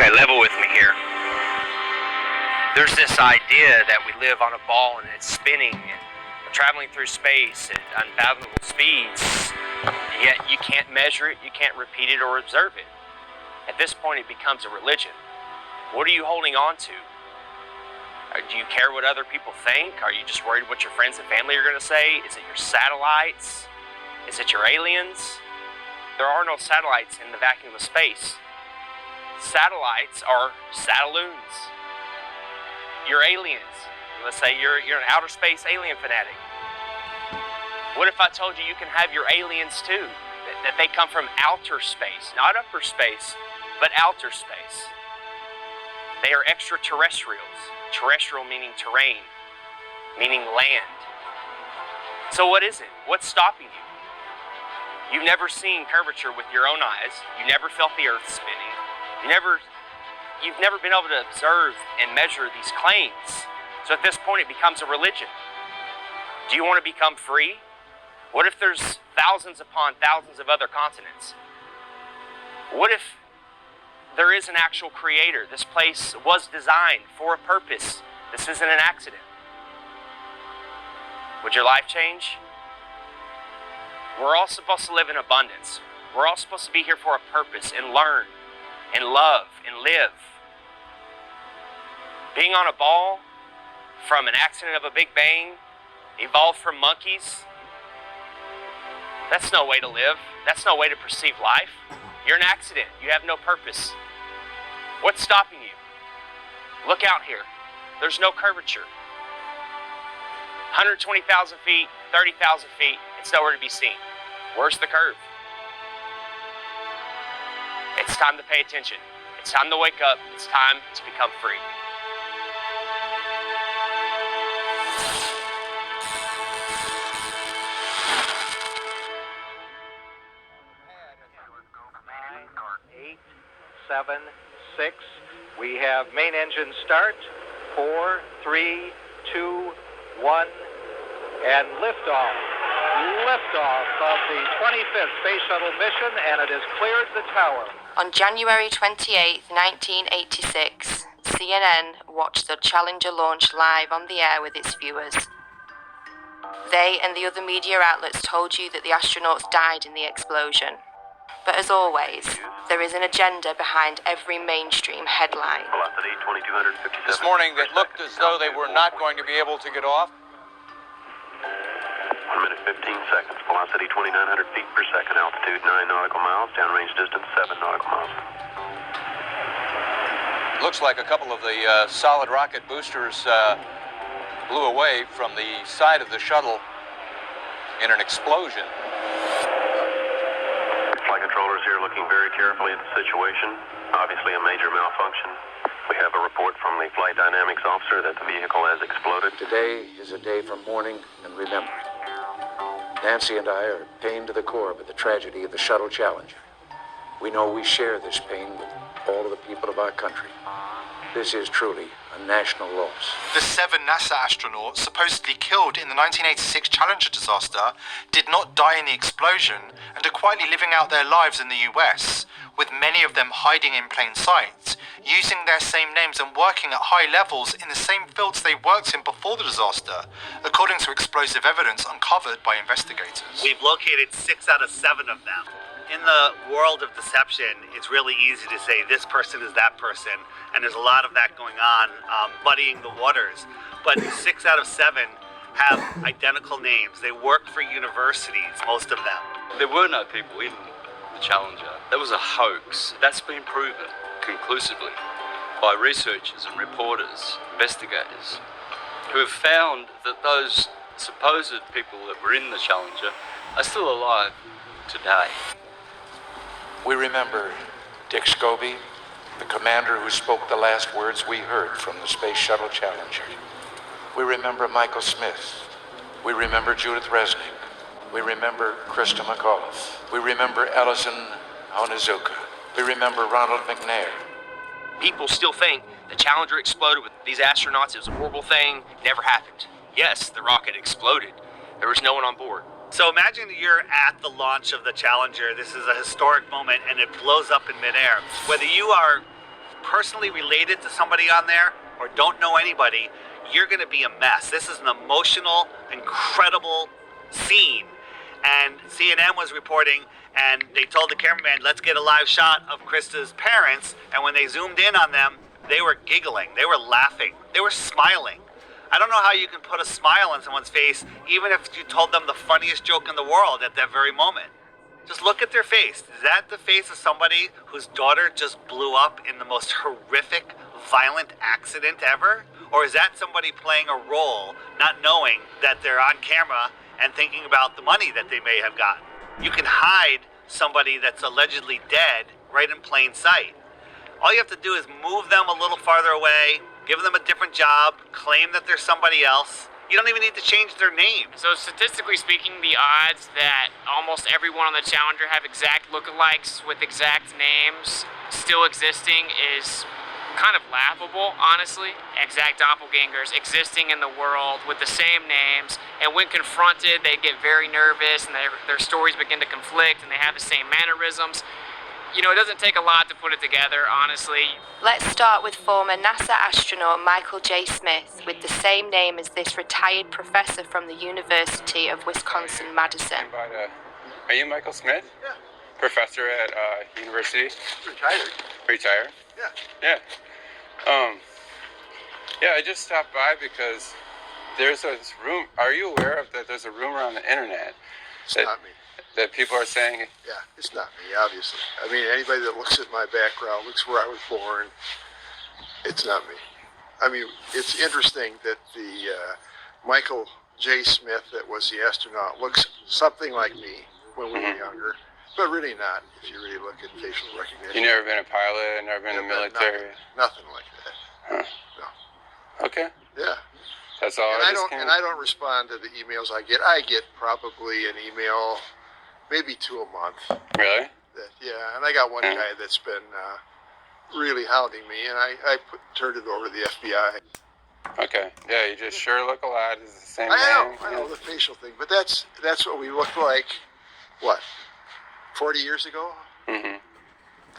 Okay, level with me here. There's this idea that we live on a ball and it's spinning and we're traveling through space at unfathomable speeds, yet you can't measure it, you can't repeat it or observe it. At this point, it becomes a religion. What are you holding on to? Do you care what other people think? Are you just worried what your friends and family are going to say? Is it your satellites? Is it your aliens? There are no satellites in the vacuum of space. Satellites are satelloons. You're aliens. Let's say you're an outer space alien fanatic. What if I told you you can have your aliens too? That they come from outer space, not upper space, but outer space. They are extraterrestrials. Terrestrial meaning terrain, meaning land. So what is it? What's stopping you? You've never seen curvature with your own eyes. You never felt the earth spinning. You've never been able to observe and measure these claims. So at this point, it becomes a religion. Do you want to become free? What if there's thousands upon thousands of other continents? What if there is an actual creator? This place was designed for a purpose. This isn't an accident. Would your life change? We're all supposed to live in abundance. We're all supposed to be here for a purpose and learn and love and live. Being on a ball from an accident of a big bang, evolved from monkeys, that's no way to live. That's no way to perceive life. You're an accident. You have no purpose. What's stopping you? Look out here. There's no curvature. 120,000 feet, 30,000 feet, it's nowhere to be seen. Where's the curve? It's time to pay attention. It's time to wake up. It's time to become free. Seven, 6. We have main engine start. 4, 3, 2, 1, and liftoff. Liftoff of the 25th Space Shuttle mission, and it has cleared the tower. On January 28, 1986, CNN watched the Challenger launch live on the air with its viewers. They and the other media outlets told you that the astronauts died in the explosion. But as always, there is an agenda behind every mainstream headline. This morning, it looked as though they were not going to be able to get off. 1 minute, 15 seconds. Velocity 2,900 feet per second. Altitude 9 nautical miles. Downrange distance 7 nautical miles. Looks like a couple of the solid rocket boosters blew away from the side of the shuttle in an explosion. Flight controllers here looking very carefully at the situation. Obviously a major malfunction. We have a report from the flight dynamics officer that the vehicle has exploded. Today is a day for mourning and remembering. Nancy and I are pained to the core by the tragedy of the Shuttle Challenger. We know we share this pain with all of the people of our country. This is truly a national loss. The 7 NASA astronauts supposedly killed in the 1986 Challenger disaster did not die in the explosion and are quietly living out their lives in the US, with many of them hiding in plain sight, using their same names and working at high levels in the same fields they worked in before the disaster, according to explosive evidence uncovered by investigators. We've located 6 out of 7 of them. In the world of deception, it's really easy to say this person is that person, and there's a lot of that going on, muddying the waters. But 6 out of 7 have identical names. They work for universities, most of them. There were no people in the Challenger. That was a hoax. That's been proven conclusively by researchers and reporters, investigators, who have found that those supposed people that were in the Challenger are still alive today. We remember Dick Scobie, the commander who spoke the last words we heard from the Space Shuttle Challenger. We remember Michael Smith. We remember Judith Resnick. We remember Krista McAuliffe. We remember Ellison Onizuka. We remember Ronald McNair. People still think the Challenger exploded with these astronauts. It was a horrible thing. Never happened. Yes, the rocket exploded. There was no one on board. So imagine you're at the launch of the Challenger. This is a historic moment, and it blows up in midair. Whether you are personally related to somebody on there or don't know anybody, you're going to be a mess. This is an emotional, incredible scene. And CNN was reporting, and they told the cameraman, let's get a live shot of Krista's parents. And when they zoomed in on them, they were giggling, they were laughing, they were smiling. I don't know how you can put a smile on someone's face, even if you told them the funniest joke in the world at that very moment. Just look at their face. Is that the face of somebody whose daughter just blew up in the most horrific, violent accident ever? Or is that somebody playing a role, not knowing that they're on camera and thinking about the money that they may have gotten? You can hide somebody that's allegedly dead right in plain sight. All you have to do is move them a little farther away, give them a different job, claim that they're somebody else. You don't even need to change their name. So statistically speaking, the odds that almost everyone on the Challenger have exact lookalikes with exact names still existing is kind of laughable, honestly. Exact doppelgangers existing in the world with the same names, and when confronted, they get very nervous and their stories begin to conflict and they have the same mannerisms. You know, it doesn't take a lot to put it together, honestly. Let's start with former NASA astronaut Michael J. Smith, with the same name as this retired professor from the University of Wisconsin-Madison. Are you Michael Smith? Yeah. Professor at university? Retired. Retired? Yeah. Yeah. Yeah, I just stopped by because there's this room. Are you aware of that? There's a rumor on the internet. It's not me. That people are saying. Yeah, it's not me, obviously. I mean, anybody that looks at my background, looks where I was born, it's not me. I mean, it's interesting that the Michael J. Smith that was the astronaut looks something like me when we were younger, but really not, if you really look at facial recognition. You never been a pilot, never been in the military? Nothing like that. Huh. No. Okay. Yeah. That's all. And I don't respond to the emails I get. I get probably an email, maybe 2 a month. Really? Yeah, and I got one guy that's been really hounding me, and I turned it over to the FBI. Okay. Yeah, you just sure look a lot. It's the same I name. know the facial thing, but that's what we looked like. What? 40 years ago? Mm-hmm.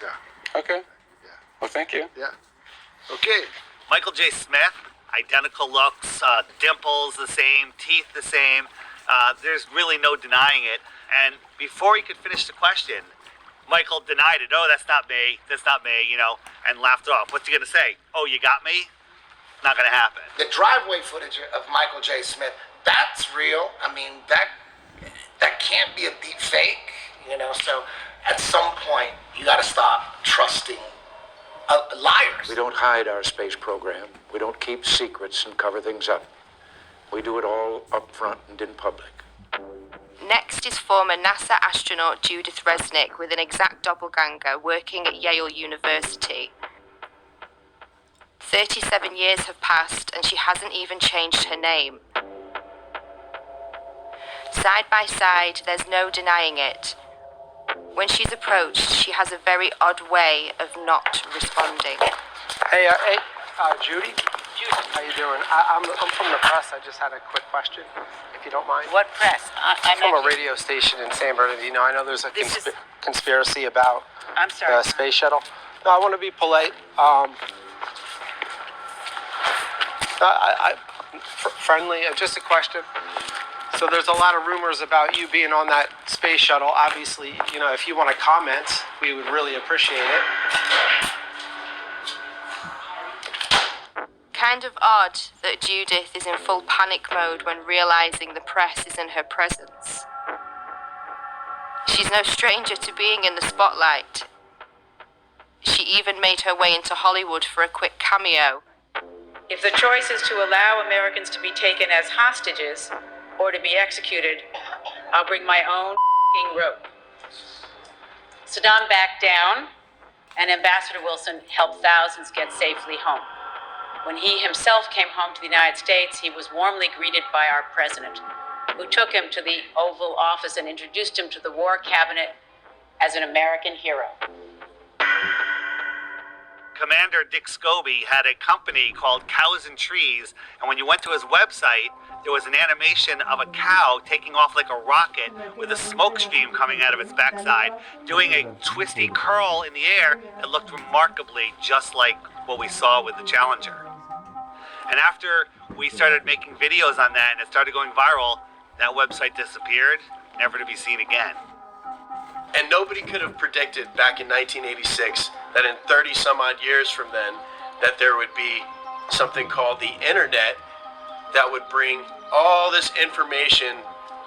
Yeah. Okay. Yeah. Well, thank you. Yeah. Okay. Michael J. Smith, identical looks, dimples the same, teeth the same. There's really no denying it. And before he could finish the question, Michael denied it. Oh, that's not me, you know, and laughed it off. What's he going to say? Oh, you got me? Not going to happen. The driveway footage of Michael J. Smith, that's real. I mean, that can't be a deep fake, you know, so at some point, you got to stop trusting liars. We don't hide our space program. We don't keep secrets and cover things up. We do it all up front and in public. Next is former NASA astronaut Judith Resnick with an exact doppelganger working at Yale University. 37 years have passed and she hasn't even changed her name. Side by side, there's no denying it. When she's approached, she has a very odd way of not responding. Hey, Judy? How you doing? I'm from the press. I just had a quick question, if you don't mind. What press? I'm from a radio station in San Bernardino. I know there's a conspiracy about the space shuttle. No, I want to be polite. Friendly, just a question. So there's a lot of rumors about you being on that space shuttle. Obviously, you know, if you want to comment, we would really appreciate it. Kind of odd that Judith is in full panic mode when realizing the press is in her presence. She's no stranger to being in the spotlight. She even made her way into Hollywood for a quick cameo. If the choice is to allow Americans to be taken as hostages or to be executed, I'll bring my own rope. Saddam backed down, and Ambassador Wilson helped thousands get safely home. When he himself came home to the United States, he was warmly greeted by our president, who took him to the Oval Office and introduced him to the War Cabinet as an American hero. Commander Dick Scobie had a company called Cows and Trees, and when you went to his website, there was an animation of a cow taking off like a rocket with a smoke stream coming out of its backside, doing a twisty curl in the air that looked remarkably just like what we saw with the Challenger. And after we started making videos on that and it started going viral, that website disappeared, never to be seen again. And nobody could have predicted back in 1986 that in 30 some odd years from then that there would be something called the internet that would bring all this information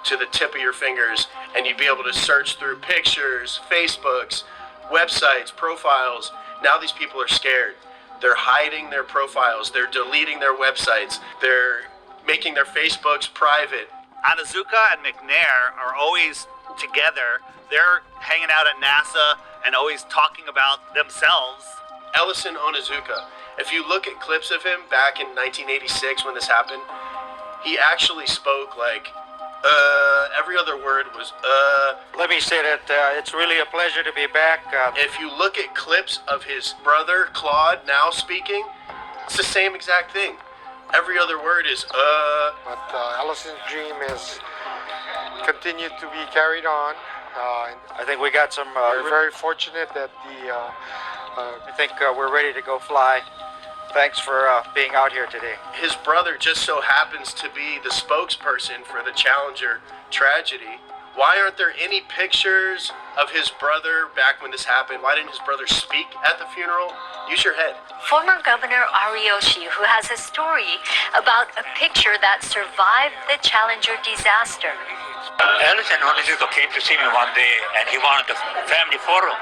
to the tip of your fingers, and you'd be able to search through pictures, Facebooks, websites, profiles. Now these people are scared. They're hiding their profiles, they're deleting their websites, they're making their Facebooks private. Onizuka and McNair are always together. They're hanging out at NASA and always talking about themselves. Ellison Onizuka, if you look at clips of him back in 1986 when this happened, he actually spoke like, every other word was, Let me say that it's really a pleasure to be back. If you look at clips of his brother, Claude, now speaking, it's the same exact thing. Every other word is, But Ellison's dream is continued to be carried on. I think we got some, we're very fortunate that I think we're ready to go fly. Thanks for being out here today. His brother just so happens to be the spokesperson for the Challenger tragedy. Why aren't there any pictures of his brother back when this happened? Why didn't his brother speak at the funeral? Use your head. Former Governor Ariyoshi, who has a story about a picture that survived the Challenger disaster. Ellison Onizuka came to see me one day, and he wanted a family photo.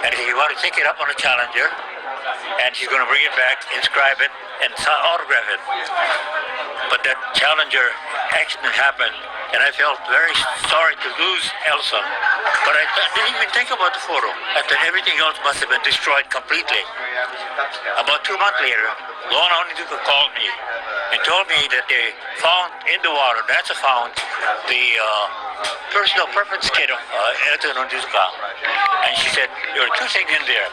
And he wanted to take it up on a Challenger, and he's going to bring it back, inscribe it, and autograph it. But that Challenger accident happened, and I felt very sorry to lose Ellison. But I didn't even think about the photo. I thought everything else must have been destroyed completely. About 2 months later, Lorna Onizuka called me and told me that they found in the water, NASA found the personal preference kit of Ellison Onizuka. And she said, there were 2 things in there.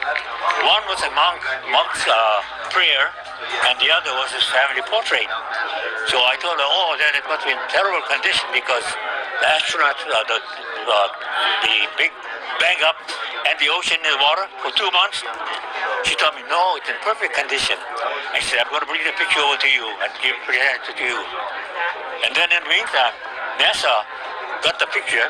One was a monk's prayer, and the other was his family portrait. So I told her, oh, then it must be in terrible condition because the astronauts, the big bang up and the ocean in the water for 2 months. She told me, no, it's in perfect condition. I said, I'm going to bring the picture over to you and present it to you. And then in the meantime, NASA got the picture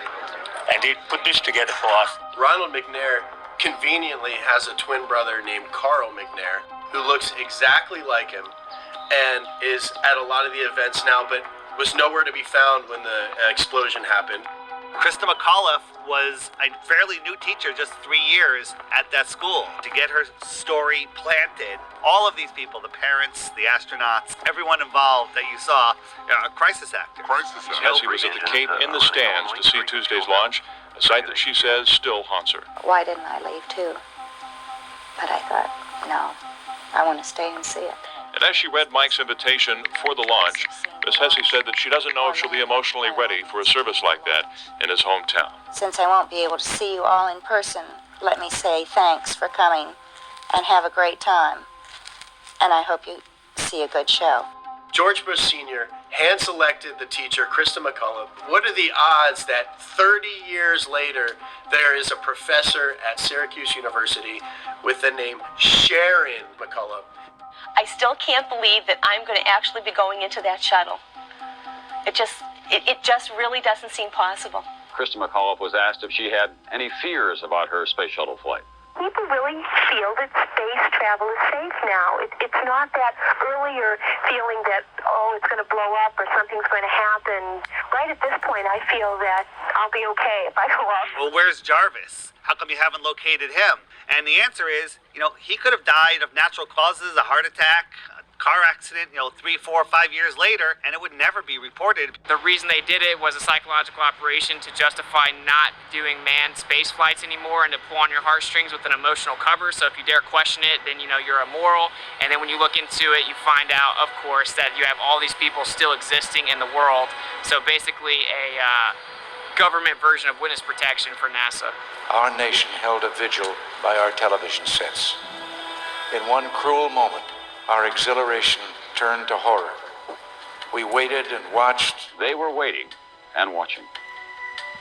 and they put this together for us. Ronald McNair conveniently has a twin brother named Carl McNair who looks exactly like him and is at a lot of the events now, but was nowhere to be found when the explosion happened. Krista McAuliffe was a fairly new teacher, just 3 years at that school. To get her story planted, all of these people, the parents, the astronauts, everyone involved that you saw, a crisis actor. Cassie was at the Cape in the stands to see Tuesday's launch, a sight that she says still haunts her. Why didn't I leave too? But I thought, no, I want to stay and see it. And as she read Mike's invitation for the launch, Miss Hesse said that she doesn't know if she'll be emotionally ready for a service like that in his hometown. Since I won't be able to see you all in person, let me say thanks for coming and have a great time. And I hope you see a good show. George Bush Sr. hand-selected the teacher, Krista McAuliffe. What are the odds that 30 years later, there is a professor at Syracuse University with the name Sharon McAuliffe? I still can't believe that I'm going to actually be going into that shuttle. It just really doesn't seem possible. Krista McAuliffe was asked if she had any fears about her space shuttle flight. People really feel that space travel is safe now. It's not that earlier feeling that, oh, it's going to blow up or something's going to happen. Right at this point, I feel that I'll be okay if I go up. Well, where's Jarvis? How come you haven't located him? And the answer is, he could have died of natural causes, a heart attack, a car accident, 3, 4, 5 years later, and it would never be reported. The reason they did it was a psychological operation to justify not doing manned space flights anymore and to pull on your heartstrings with an emotional cover. So if you dare question it, then you're immoral. And then when you look into it, you find out, of course, that you have all these people still existing in the world. So basically a government version of witness protection for NASA. Our nation held a vigil by our television sets. In one cruel moment, our exhilaration turned to horror. We waited and watched. They were waiting and watching.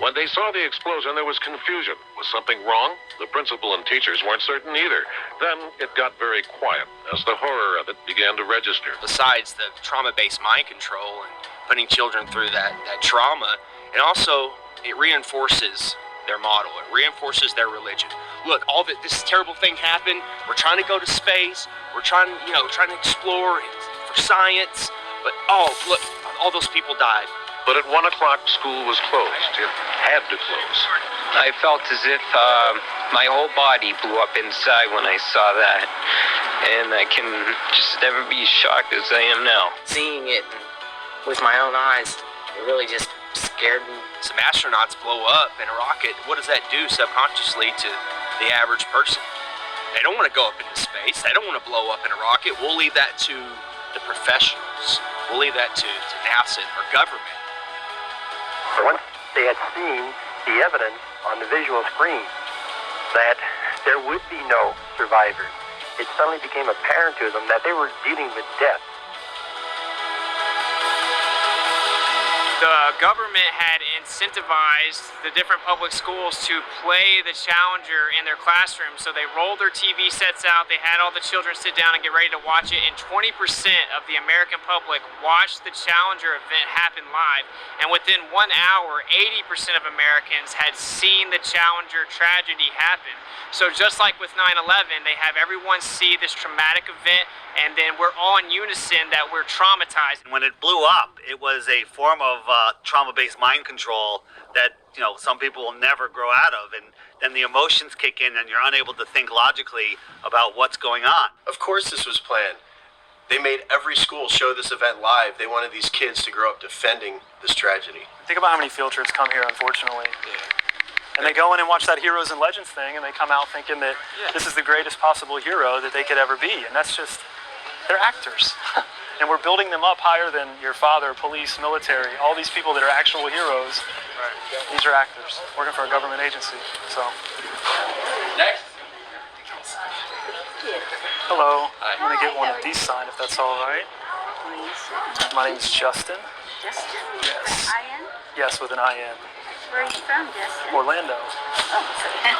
When they saw the explosion, there was confusion. Was something wrong? The principal and teachers weren't certain either. Then it got very quiet as the horror of it began to register. Besides the trauma-based mind control and putting children through that trauma, and also it reinforces their model. It reinforces their religion. Look, all that this terrible thing happened. We're trying to go to space. We're trying to explore for science. But oh, look, all those people died. But at 1 o'clock, school was closed. It had to close. I felt as if my whole body blew up inside when I saw that. And I can just never be as shocked as I am now. Seeing it with my own eyes, it really just scared me. Some astronauts blow up in a rocket. What does that do subconsciously to the average person? They don't want to go up into space. They don't want to blow up in a rocket. We'll leave that to the professionals. We'll leave that to NASA or government. Once they had seen the evidence on the visual screen that there would be no survivors, it suddenly became apparent to them that they were dealing with death. The government had incentivized the different public schools to play the Challenger in their classrooms. So they rolled their TV sets out, they had all the children sit down and get ready to watch it, and 20% of the American public watched the Challenger event happen live. And within 1 hour, 80% of Americans had seen the Challenger tragedy happen. So just like with 9/11, they have everyone see this traumatic event, and then we're all in unison that we're traumatized. When it blew up, it was a form of trauma-based mind control that some people will never grow out of, and then the emotions kick in, and you're unable to think logically about what's going on. Of course, this was planned. They made every school show this event live. They wanted these kids to grow up defending this tragedy. Think about how many field trips come here, unfortunately. And they go in and watch that Heroes and Legends thing, and they come out thinking that this is the greatest possible hero that they could ever be. And that's just, they're actors. And we're building them up higher than your father, police, military, all these people that are actual heroes. These are actors working for a government agency. So. Next. Hello. I'm going to get one of these signed if that's all right. My name is Justin. Justin? Yes. I-N? Yes, with an I-N. Where are you from, Justin? Orlando. Oh,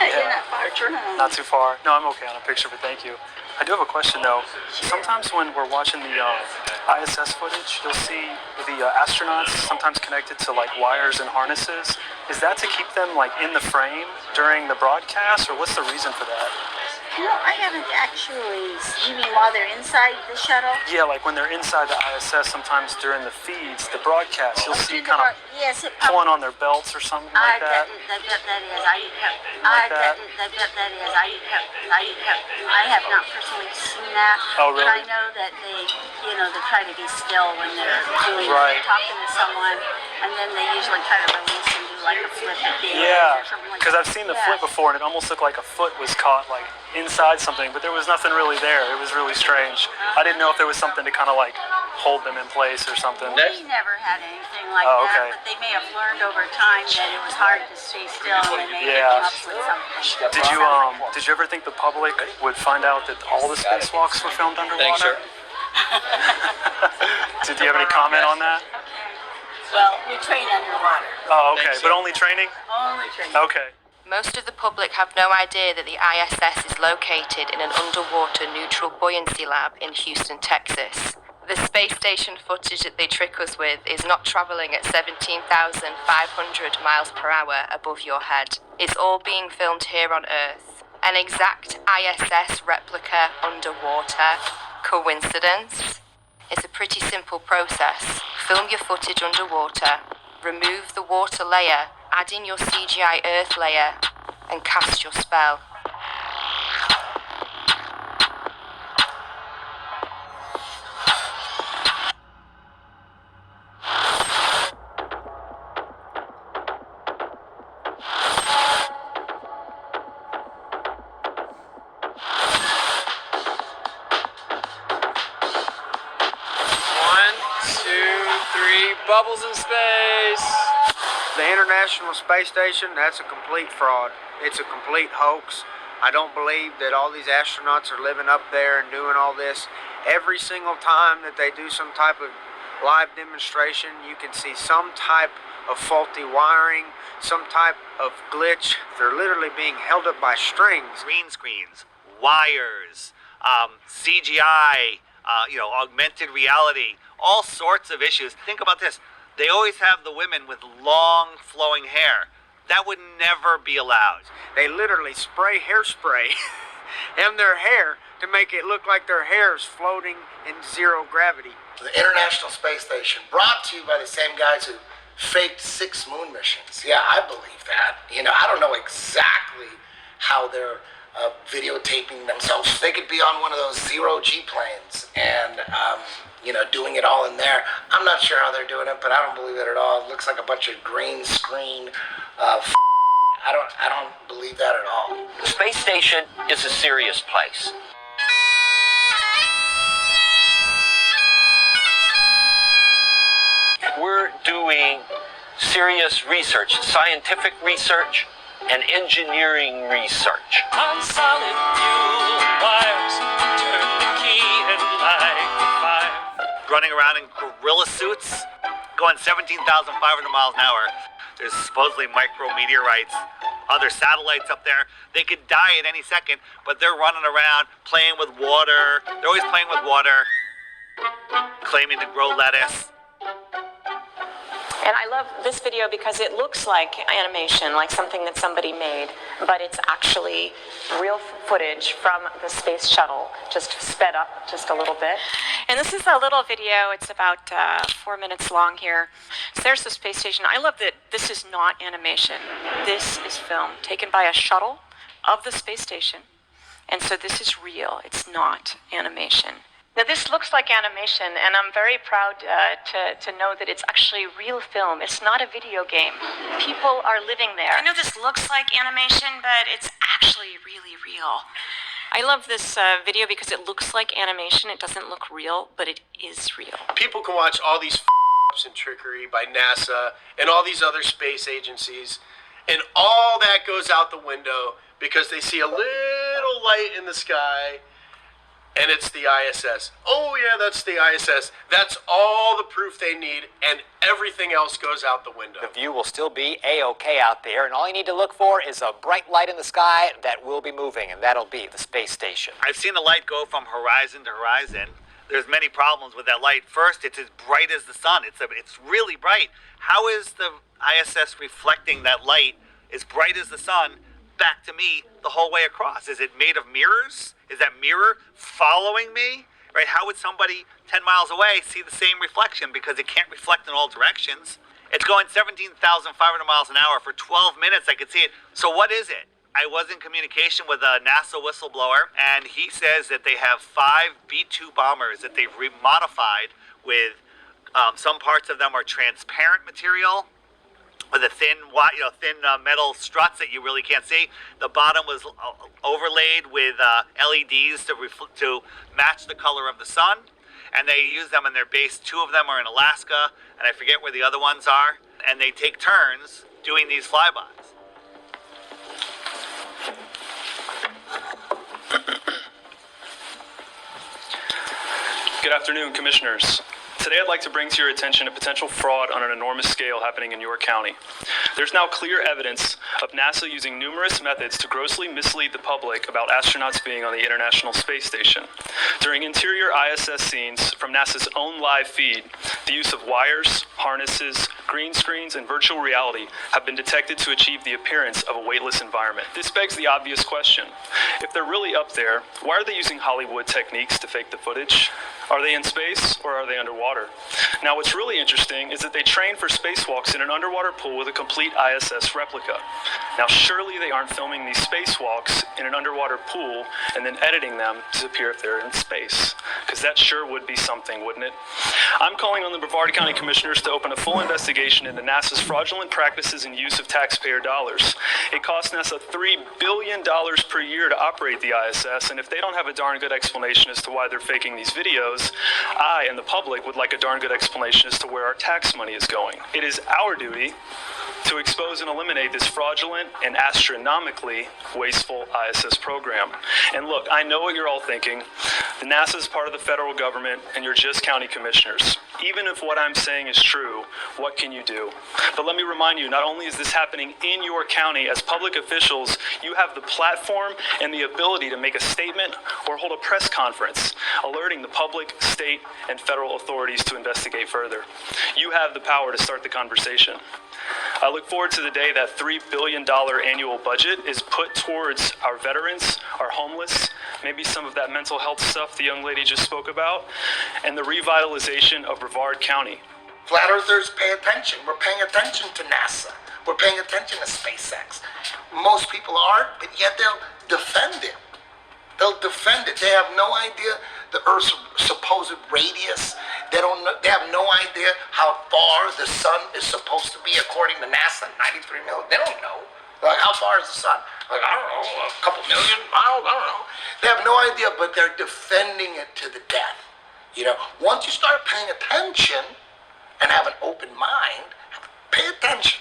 you're not far from. Not too far. No, I'm okay on a picture, but thank you. I do have a question though. Sometimes when we're watching the ISS footage, you'll see the astronauts sometimes connected to like wires and harnesses. Is that to keep them like in the frame during the broadcast, or what's the reason for that? No, I haven't actually. You mean while they're inside the shuttle? Yeah, like when they're inside the ISS, sometimes during the feeds, the broadcast, you'll see kind of pulling on their belts or something like that. I bet that is. I have not personally seen that. Oh, really? But I know that they try to be still when they're doing talking to someone, and then they usually try to release and do like a flip at the end or something like that. Because I've seen the flip before, and it almost looked like a foot was caught like inside something, but there was nothing really there. It was really strange. I didn't know if there was something to kind of like hold them in place or something. We never had anything like that, but they may have learned over time that it was hard to stay still, and they may have come up with something. Did you ever think the public would find out that all the spacewalks were filmed underwater? Did you have any comment on that? Well, we train underwater. Oh, okay, but only training? Only training. Okay. Most of the public have no idea that the ISS is located in an underwater neutral buoyancy lab in Houston, Texas. The space station footage that they trick us with is not traveling at 17,500 miles per hour above your head. It's all being filmed here on Earth. An exact ISS replica underwater. Coincidence? It's a pretty simple process. Film your footage underwater, remove the water layer, add in your CGI Earth layer, and cast your spell. Bubbles in space. The International Space Station, that's a complete fraud. It's a complete hoax. I don't believe that all these astronauts are living up there and doing all this. Every single time that they do some type of live demonstration, you can see some type of faulty wiring, some type of glitch. They're literally being held up by strings. Green screens, wires, CGI, augmented reality, all sorts of issues. Think about this. They always have the women with long flowing hair. That would never be allowed. They literally spray hairspray in their hair to make it look like their hair is floating in zero gravity. The International Space Station, brought to you by the same guys who faked 6 moon missions. Yeah, I believe that. I don't know exactly how they're videotaping themselves. They could be on one of those zero-G planes and, doing it all in there. I'm not sure how they're doing it, but I don't believe it at all. It looks like a bunch of green screen. I don't believe that at all. The space station is a serious place. We're doing serious research, scientific research, and engineering research. On solid fuel wires, turn the key and light the fire. Running around in gorilla suits, going 17,500 miles an hour. There's supposedly micrometeorites, other satellites up there. They could die at any second, but they're running around playing with water. They're always playing with water, claiming to grow lettuce. And I love this video because it looks like animation, like something that somebody made, but it's actually real footage from the space shuttle, just sped up just a little bit. And this is a little video. It's about 4 minutes long here. So there's the space station. I love that this is not animation. This is film taken by a shuttle of the space station. And so this is real. It's not animation. Now this looks like animation, and I'm very proud to know that it's actually real film. It's not a video game. People are living there. I know this looks like animation, but it's actually really real. I love this video because it looks like animation. It doesn't look real, but it is real. People can watch all these ups and trickery by NASA and all these other space agencies, and all that goes out the window because they see a little light in the sky. And it's the ISS. Oh yeah, that's the ISS. That's all the proof they need, and everything else goes out the window. The view will still be A-OK out there, and all you need to look for is a bright light in the sky that will be moving, and that'll be the space station. I've seen the light go from horizon to horizon. There's many problems with that light. First, it's as bright as the sun. It's really bright. How is the ISS reflecting that light as bright as the sun back to me the whole way across? Is it made of mirrors? Is that mirror following me? Right? How would somebody 10 miles away see the same reflection? Because it can't reflect in all directions. It's going 17,500 miles an hour for 12 minutes. I could see it. So what is it? I was in communication with a NASA whistleblower, and he says that they have 5 B-2 bombers that they've remodified with some parts of them are transparent material, with a thin metal struts that you really can't see. The bottom was overlaid with LEDs to match the color of the sun, and they use them in their base. 2 of them are in Alaska, and I forget where the other ones are, and they take turns doing these flybys. Good afternoon, Commissioners. Today I'd like to bring to your attention a potential fraud on an enormous scale happening in York County. There's now clear evidence of NASA using numerous methods to grossly mislead the public about astronauts being on the International Space Station. During interior ISS scenes from NASA's own live feed, the use of wires, harnesses, green screens, and virtual reality have been detected to achieve the appearance of a weightless environment. This begs the obvious question. If they're really up there, why are they using Hollywood techniques to fake the footage? Are they in space or are they underwater? Now, what's really interesting is that they train for spacewalks in an underwater pool with a complete ISS replica. Now, surely they aren't filming these spacewalks in an underwater pool and then editing them to appear if they're in space, because that sure would be something, wouldn't it? I'm calling on the Brevard County Commissioners to open a full investigation into NASA's fraudulent practices and use of taxpayer dollars. It costs NASA $3 billion per year to operate the ISS, and if they don't have a darn good explanation as to why they're faking these videos, I and the public would like a darn good explanation as to where our tax money is going. It is our duty to to expose and eliminate this fraudulent and astronomically wasteful ISS program. And look, I know what you're all thinking. The NASA is part of the federal government, and you're just county commissioners. Even if what I'm saying is true, what can you do? But let me remind you, not only is this happening in your county, as public officials, you have the platform and the ability to make a statement or hold a press conference, alerting the public, state, and federal authorities to investigate further. You have the power to start the conversation. I look forward to the day that $3 billion annual budget is put towards our veterans, our homeless, maybe some of that mental health stuff the young lady just spoke about, and the revitalization of Brevard County. Flat Earthers pay attention. We're paying attention to NASA. We're paying attention to SpaceX. Most people aren't, but yet they'll defend it. They'll defend it. They have no idea the Earth's supposed radius. They have no idea how far the sun is supposed to be according to NASA, 93 million. They don't know. Like, how far is the sun? Like, I don't know, a couple million miles? I don't know. They have no idea, but they're defending it to the death. You know, once you start paying attention and have an open mind, pay attention.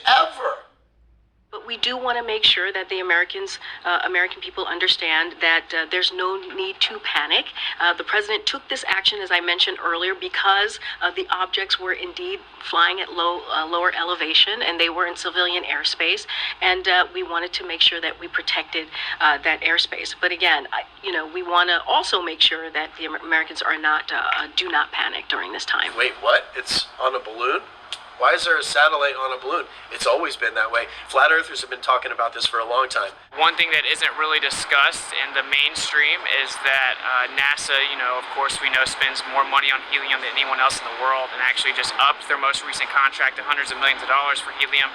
Ever. But we do want to make sure that the American people understand that there's no need to panic. The president took this action, as I mentioned earlier, because the objects were indeed flying at lower elevation, and they were in civilian airspace, and we wanted to make sure that we protected that airspace. But again, we want to also make sure that the Americans are not do not panic during this time. Wait, what? It's on a balloon? Why is there a satellite on a balloon? It's always been that way. Flat Earthers have been talking about this for a long time. One thing that isn't really discussed in the mainstream is that NASA, of course we know, spends more money on helium than anyone else in the world, and actually just upped their most recent contract to hundreds of millions of dollars for helium.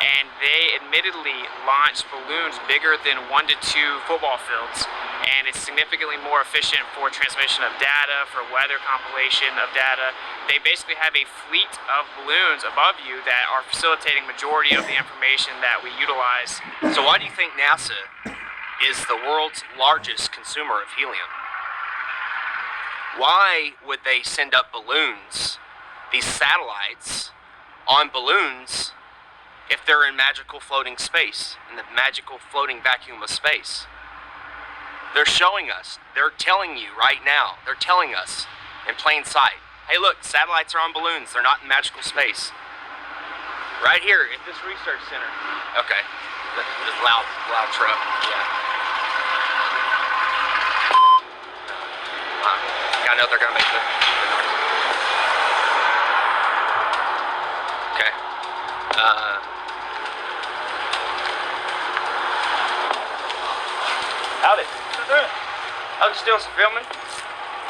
And they admittedly launched balloons bigger than 1 to 2 football fields. And it's significantly more efficient for transmission of data, for weather compilation of data. They basically have a fleet of balloons above you that are facilitating majority of the information that we utilize. So why do you think NASA is the world's largest consumer of helium? Why would they send up balloons, these satellites, on balloons if they're in magical floating space, in the magical floating vacuum of space? They're showing us, they're telling you right now, they're telling us in plain sight, hey look, satellites are on balloons, they're not in magical space. Right here at this research center. Okay, this loud truck, yeah. I know they're gonna make the noise. Okay. I'm just doing some filming.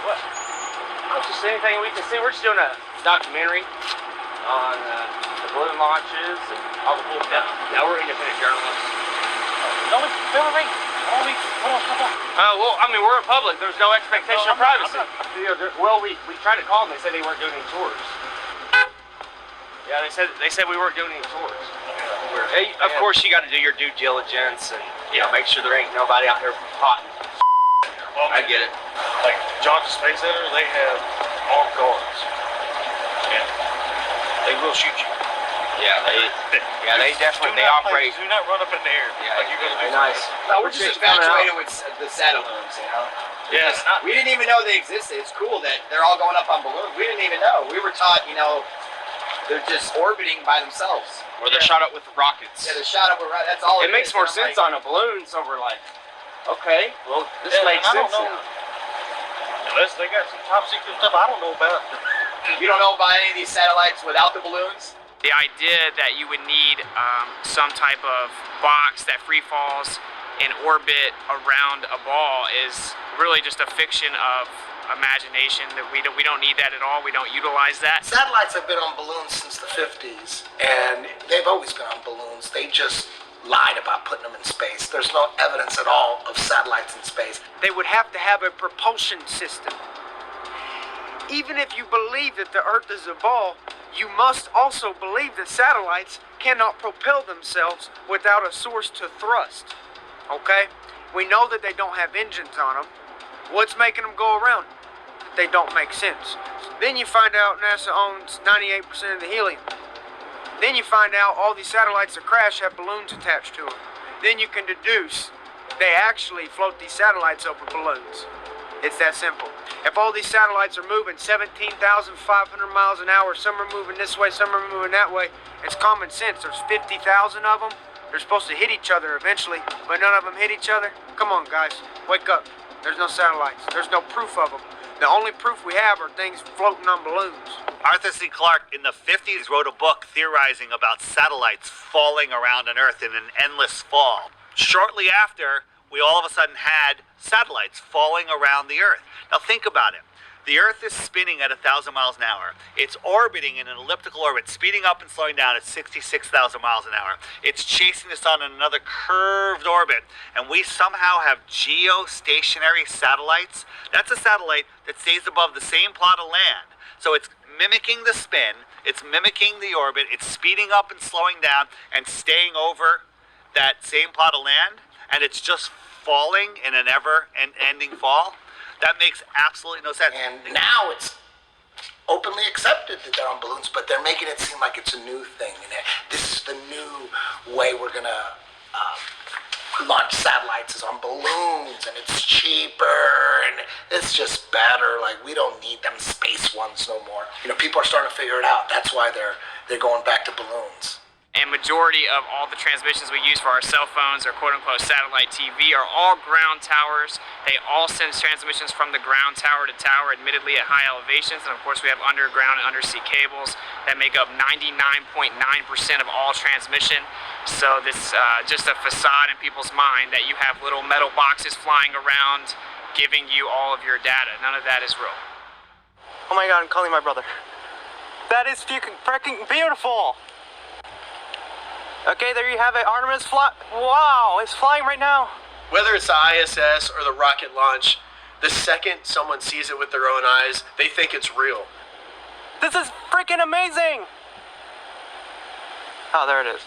What? Oh, just anything we can see. We're just doing a documentary on the balloon launches and all the cool stuff. Yeah, we're independent journalists. Don't be filming me. Well, I mean, we're in public. There's no expectation of privacy. Well, we tried to call them. They said they weren't doing any tours. Yeah, they said we weren't doing any tours. Hey, of course, you got to do your due diligence and make sure there ain't nobody out there potting. Well, I get it. Like Johnson Space Center, they have armed guards. And they will shoot you. Yeah, they definitely operate. Do not run up in the air. Yeah, like you're gonna do nice. something. No, we're just infatuated with the satellites, Yeah. We didn't even know they existed. It's cool that they're all going up on balloons. We didn't even know. We were taught, they're just orbiting by themselves. Or they're shot up with rockets. Yeah, they're shot up with rockets. That's all. It makes more sense on a balloon, so we're like, okay, well, this makes I don't sense know. now. Unless they got some top secret stuff I don't know about. You don't know about any of these satellites without the balloons? The idea that you would need some type of box that free falls in orbit around a ball is really just a fiction of imagination. That we don't need that at all. We don't utilize that. Satellites have been on balloons since the 50s, and they've always been on balloons. They just lied about putting them in space. There's no evidence at all of satellites in space. They would have to have a propulsion system. Even if you believe that the Earth is a ball, you must also believe that satellites cannot propel themselves without a source to thrust. Okay? We know that they don't have engines on them. What's making them go around? They don't make sense. Then you find out NASA owns 98% of the helium. Then you find out all these satellites that crash have balloons attached to them. Then you can deduce they actually float these satellites over balloons. It's that simple. If all these satellites are moving 17,500 miles an hour, some are moving this way, some are moving that way, it's common sense. There's 50,000 of them. They're supposed to hit each other eventually, but none of them hit each other. Come on, guys. Wake up. There's no satellites. There's no proof of them. The only proof we have are things floating on balloons. Arthur C. Clarke in the 50s wrote a book theorizing about satellites falling around on Earth in an endless fall. Shortly after, we all of a sudden had satellites falling around the Earth. Now think about it. The Earth is spinning at 1,000 miles an hour. It's orbiting in an elliptical orbit, speeding up and slowing down at 66,000 miles an hour. It's chasing the sun in another curved orbit, and we somehow have geostationary satellites. That's a satellite that stays above the same plot of land. So it's mimicking the spin, it's mimicking the orbit, it's speeding up and slowing down and staying over that same plot of land, and it's just falling in an ever-ending fall. That makes absolutely no sense. And now it's openly accepted that they're on balloons, but they're making it seem like it's a new thing. And this is the new way we're going to launch satellites is on balloons, and it's cheaper, and it's just better. Like, we don't need them space ones no more. People are starting to figure it out. That's why they're going back to balloons. And majority of all the transmissions we use for our cell phones or quote-unquote satellite TV are all ground towers. They all send transmissions from the ground tower to tower, admittedly at high elevations. And of course we have underground and undersea cables that make up 99.9% of all transmission. So this just a facade in people's mind that you have little metal boxes flying around giving you all of your data. None of that is real. Oh my God, I'm calling my brother. That is freaking beautiful. Okay, there you have it. Artemis fly. Wow, it's flying right now. Whether it's the ISS or the rocket launch, the second someone sees it with their own eyes, they think it's real. This is freaking amazing. Oh, there it is.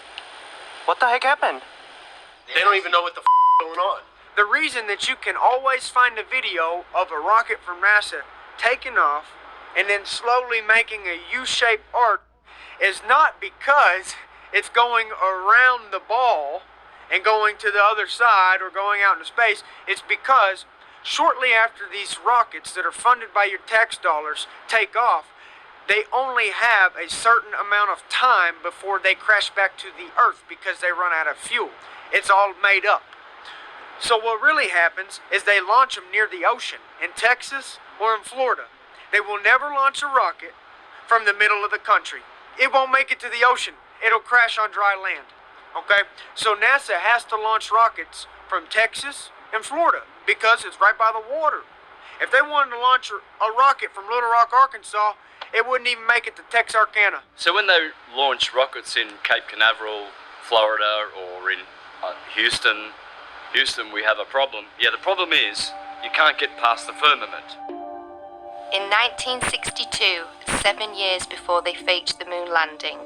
What the heck happened? They don't even know what the going on. The reason that you can always find a video of a rocket from NASA taking off and then slowly making a U-shaped arc is not because it's going around the ball and going to the other side or going out into space. It's because shortly after these rockets that are funded by your tax dollars take off, they only have a certain amount of time before they crash back to the Earth because they run out of fuel. It's all made up. So what really happens is they launch them near the ocean in Texas or in Florida. They will never launch a rocket from the middle of the country. It won't make it to the ocean. It'll crash on dry land. Okay? So NASA has to launch rockets from Texas in Florida because it's right by the water. If they wanted to launch a rocket from Little Rock, Arkansas, it wouldn't even make it to Texarkana. So when they launch rockets in Cape Canaveral, Florida, or in Houston, we have a problem. Yeah, the problem is you can't get past the firmament. In 1962, 7 years before they faked the moon landing,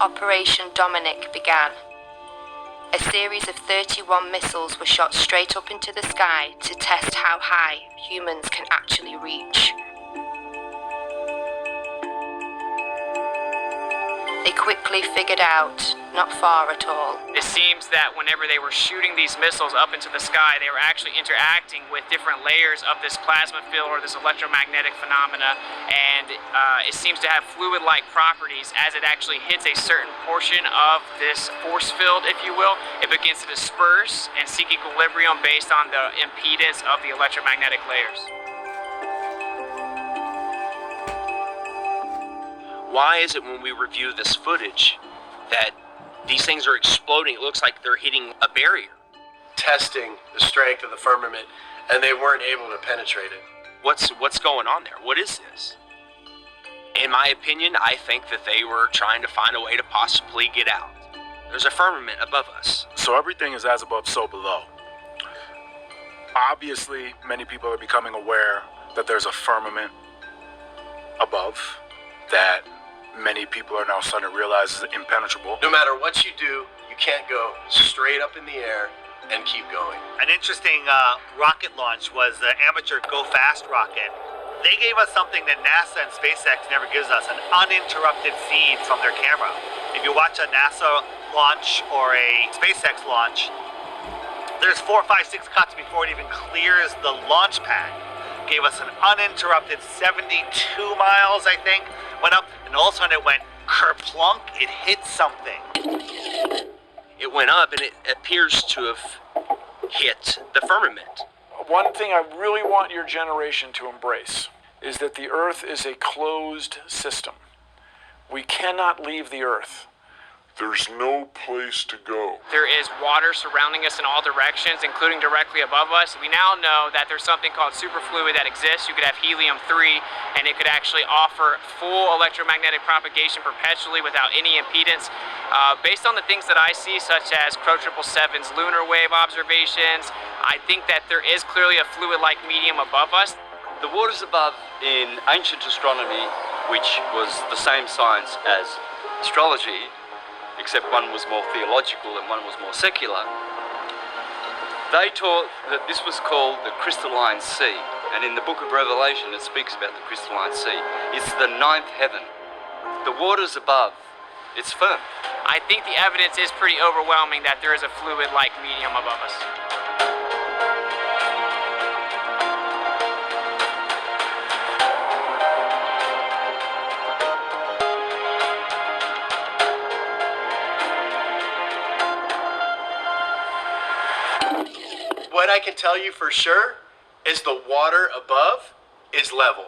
Operation Dominic began. A series of 31 missiles were shot straight up into the sky to test how high humans can actually reach. They quickly figured out, not far at all. It seems that whenever they were shooting these missiles up into the sky, they were actually interacting with different layers of this plasma field or this electromagnetic phenomena, and it seems to have fluid-like properties. As it actually hits a certain portion of this force field, if you will, it begins to disperse and seek equilibrium based on the impedance of the electromagnetic layers. Why is it when we review this footage that these things are exploding? It looks like they're hitting a barrier. Testing the strength of the firmament, and they weren't able to penetrate it. What's going on there? What is this? In my opinion, I think that they were trying to find a way to possibly get out. There's a firmament above us. So everything is as above, so below. Obviously, many people are becoming aware that there's a firmament above that many people are now starting to realize is impenetrable. No matter what you do, you can't go straight up in the air and keep going. An interesting rocket launch was the amateur Go Fast rocket. They gave us something that NASA and SpaceX never gives us, an uninterrupted feed from their camera. If you watch a NASA launch or a SpaceX launch, there's 4, 5, 6 cuts before it even clears the launch pad. Gave us an uninterrupted 72 miles, I think, went up, and all of a sudden it went kerplunk, it hit something. It went up and it appears to have hit the firmament. One thing I really want your generation to embrace is that the Earth is a closed system. We cannot leave the Earth. There's no place to go. There is water surrounding us in all directions, including directly above us. We now know that there's something called superfluid that exists. You could have helium-3, and it could actually offer full electromagnetic propagation perpetually without any impedance. Based on the things that I see, such as Crow 777's lunar wave observations, I think that there is clearly a fluid-like medium above us. The waters above in ancient astronomy, which was the same science as astrology, except one was more theological and one was more secular, they taught that this was called the crystalline sea. And in the book of Revelation, it speaks about the crystalline sea. It's the 9th heaven. The waters above, it's firm. I think the evidence is pretty overwhelming that there is a fluid-like medium above us. What I can tell you for sure is the water above is level,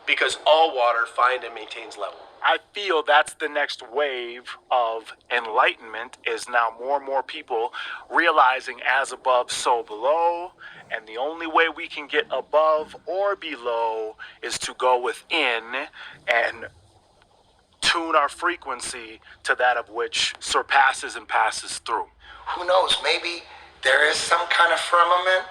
because all water finds and maintains level. I feel that's the next wave of enlightenment, is now more and more people realizing as above, so below. And the only way we can get above or below is to go within and tune our frequency to that of which surpasses and passes through. Who knows, maybe there is some kind of firmament,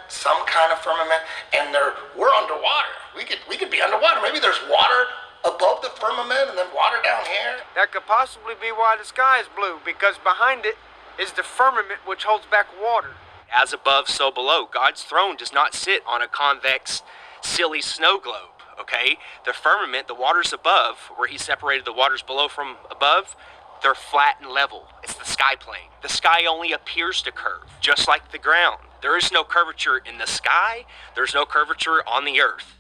and we're underwater. We could be underwater. Maybe there's water above the firmament and then water down here. That could possibly be why the sky is blue, because behind it is the firmament which holds back water. As above, so below. God's throne does not sit on a convex, silly snow globe, okay? The firmament, the waters above, where he separated the waters below from above, they're flat and level. It's the sky plane. The sky only appears to curve, just like the ground. There is no curvature in the sky. There's no curvature on the earth.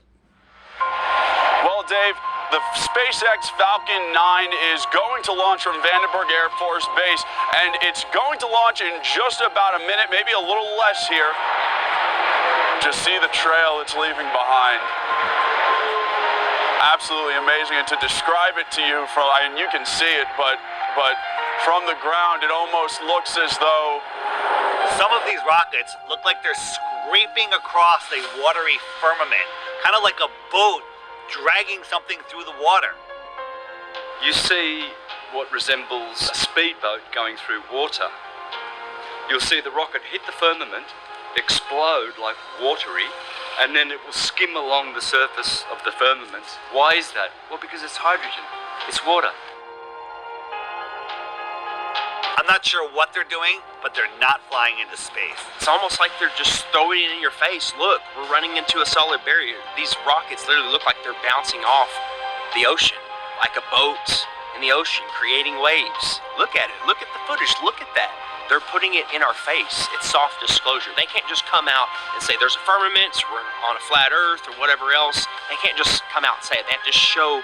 Well, Dave, the SpaceX Falcon 9 is going to launch from Vandenberg Air Force Base, and it's going to launch in just about a minute, maybe a little less here. Just see the trail it's leaving behind. Absolutely amazing. And to describe it to you, and you can see it, but from the ground, it almost looks as though Some of these rockets look like they're scraping across a watery firmament, kind of like a boat dragging something through the water. You see what resembles a speedboat going through water. You'll see the rocket hit the firmament, explode like watery, and then it will skim along the surface of the firmament. Why is that? Well, because it's hydrogen. It's water. I'm not sure what they're doing, but they're not flying into space. It's almost like they're just throwing it in your face. Look, we're running into a solid barrier. These rockets literally look like they're bouncing off the ocean, like a boat in the ocean, creating waves. Look at it. Look at the footage. Look at that. They're putting it in our face. It's soft disclosure. They can't just come out and say there's a firmament, we're on a flat earth, or whatever else. They can't just come out and say it. They have to show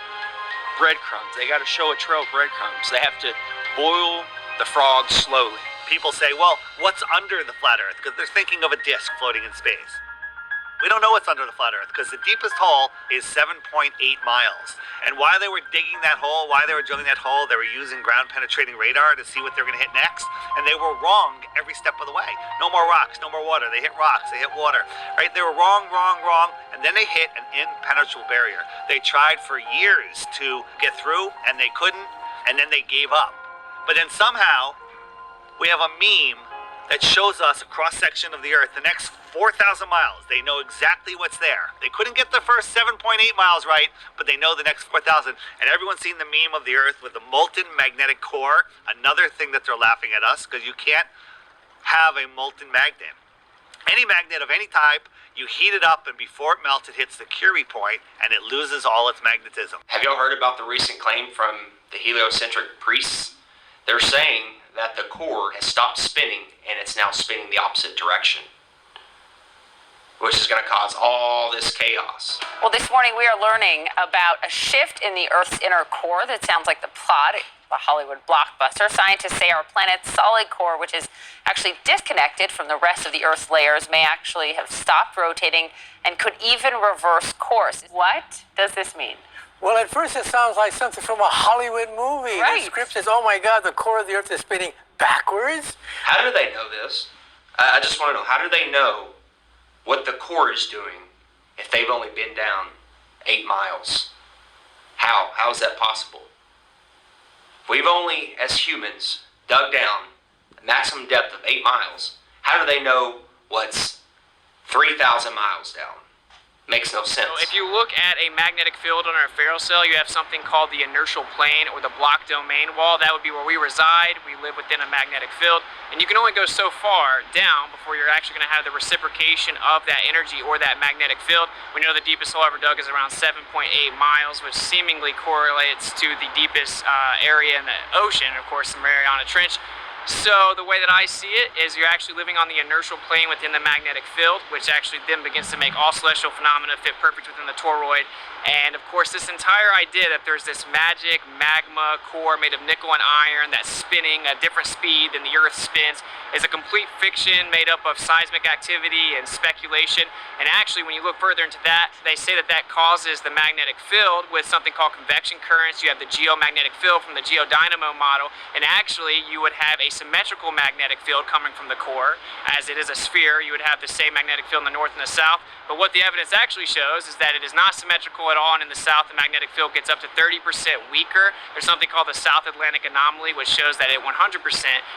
breadcrumbs. They got to show a trail of breadcrumbs. They have to boil the frogs slowly. People say, well, what's under the flat earth? Because they're thinking of a disk floating in space. We don't know what's under the flat earth because the deepest hole is 7.8 miles. And while they were digging that hole, while they were drilling that hole, they were using ground penetrating radar to see what they were going to hit next. And they were wrong every step of the way. No more rocks, no more water. They hit rocks, they hit water, right? They were wrong. And then they hit an impenetrable barrier. They tried for years to get through and they couldn't. And then they gave up. But then somehow we have a meme that shows us a cross-section of the earth, the next 4,000 miles. They know exactly what's there. They couldn't get the first 7.8 miles right, but they know the next 4,000. And everyone's seen the meme of the earth with the molten magnetic core. Another thing that they're laughing at us, because you can't have a molten magnet. Any magnet of any type, you heat it up, and before it melts, it hits the Curie point, and it loses all its magnetism. Have y'all heard about the recent claim from the heliocentric priests? They're saying that the core has stopped spinning and it's now spinning the opposite direction, which is going to cause all this chaos. Well, this morning we are learning about a shift in the Earth's inner core that sounds like the plot of a Hollywood blockbuster. Scientists say our planet's solid core, which is actually disconnected from the rest of the Earth's layers, may actually have stopped rotating and could even reverse course. What does this mean? Well, at first it sounds like something from a Hollywood movie. Right. The script says, oh my God, the core of the earth is spinning backwards. How do they know this? I just want to know, how do they know what the core is doing if they've only been down 8 miles? How is that possible? We've only, as humans, dug down a maximum depth of 8 miles. How do they know what's 3,000 miles down? Makes no sense. So if you look at a magnetic field on our ferrocell, you have something called the inertial plane or the block domain wall. That would be where we reside. We live within a magnetic field. And you can only go so far down before you're actually going to have the reciprocation of that energy or that magnetic field. We know the deepest hole ever dug is around 7.8 miles, which seemingly correlates to the deepest area in the ocean, of course, the Mariana Trench. So the way that I see it is you're actually living on the inertial plane within the magnetic field, which actually then begins to make all celestial phenomena fit perfect within the toroid. And of course, this entire idea that there's this magic magma core made of nickel and iron that's spinning at a different speed than the Earth spins is a complete fiction made up of seismic activity and speculation. And actually, when you look further into that, they say that that causes the magnetic field with something called convection currents. You have the geomagnetic field from the geodynamo model, and actually you would have a symmetrical magnetic field coming from the core. As it is a sphere, you would have the same magnetic field in the north and the south. But what the evidence actually shows is that it is not symmetrical at all, and in the south the magnetic field gets up to 30% weaker. There's something called the South Atlantic anomaly, which shows that it 100%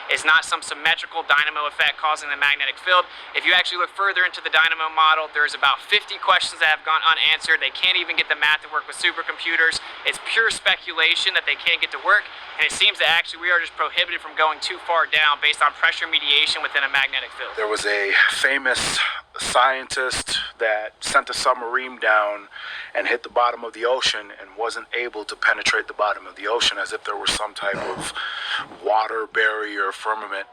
is not some symmetrical dynamo effect causing the magnetic field. If you actually look further into the dynamo model, there's about 50 questions that have gone unanswered. They can't even get the math to work with supercomputers. It's pure speculation that they can't get to work, and it seems that actually we are just prohibited from going too far down based on pressure mediation within a magnetic field. There was a famous scientist that sent a submarine down and hit the bottom of the ocean and wasn't able to penetrate the bottom of the ocean, as if there was some type of water barrier firmament.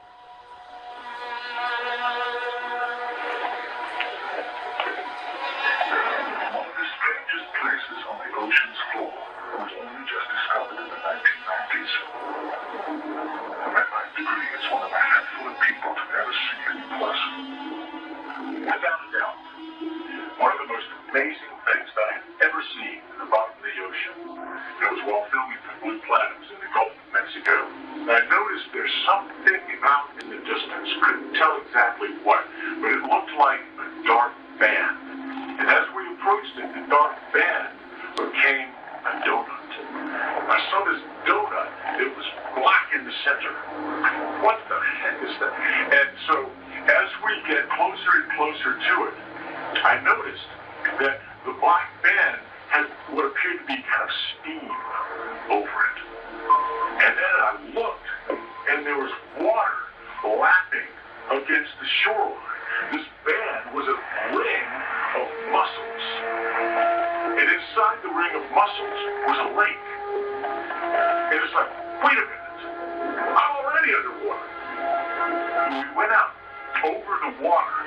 One of the strangest places on the ocean's floor was only just discovered in the 1990s. The red light debris is one of a handful of people to ever see it in person. Without a doubt, one of the most amazing things that I have ever seen in the bottom of the ocean. It was while filming for Blue Planets in the Gulf of Mexico. And I noticed there there's something out in the distance. Couldn't tell exactly what, but it looked like a dark band. And as we approached it, the dark band became a donut. I saw this donut. It was black in the center. What the heck is that? And so as we get closer and closer to it, I noticed that the black band had what appeared to be kind of steam over it. And then I looked, and there was water lapping against the shoreline. This band was a ring of mussels. And inside the ring of mussels was a lake. And it's like, wait a minute, I'm already underwater. And we went out over the water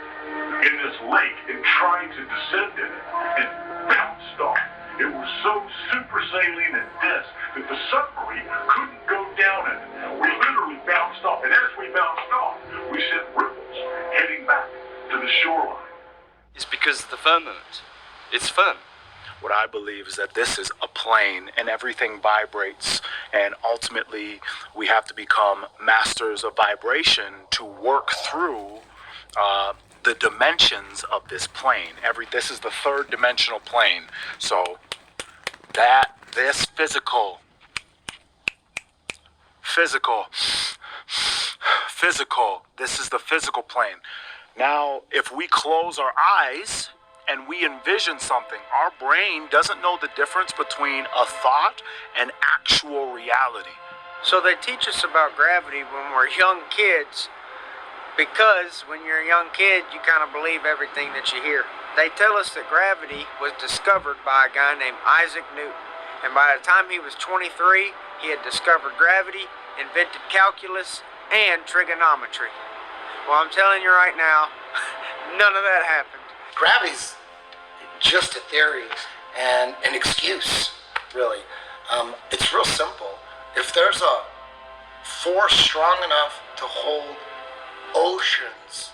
in this lake and tried to descend in it and bounced off. It was so super saline and dense that the submarine couldn't go down in it. We literally bounced off, and as we bounced off, we sent ripples heading back to the shoreline. It's because of the firmament. It's firm. What I believe is that this is a plane and everything vibrates, and ultimately we have to become masters of vibration to work through the dimensions of this plane. This is the third dimensional plane. So this physical, this is the physical plane. Now, if we close our eyes and we envision something, our brain doesn't know the difference between a thought and actual reality. So they teach us about gravity when we're young kids, because when you're a young kid, you kind of believe everything that you hear. They tell us that gravity was discovered by a guy named Isaac Newton. And by the time he was 23, he had discovered gravity, invented calculus, and trigonometry. Well, I'm telling you right now, none of that happened. Gravity's just a theory and an excuse, really. It's real simple. If there's a force strong enough to hold oceans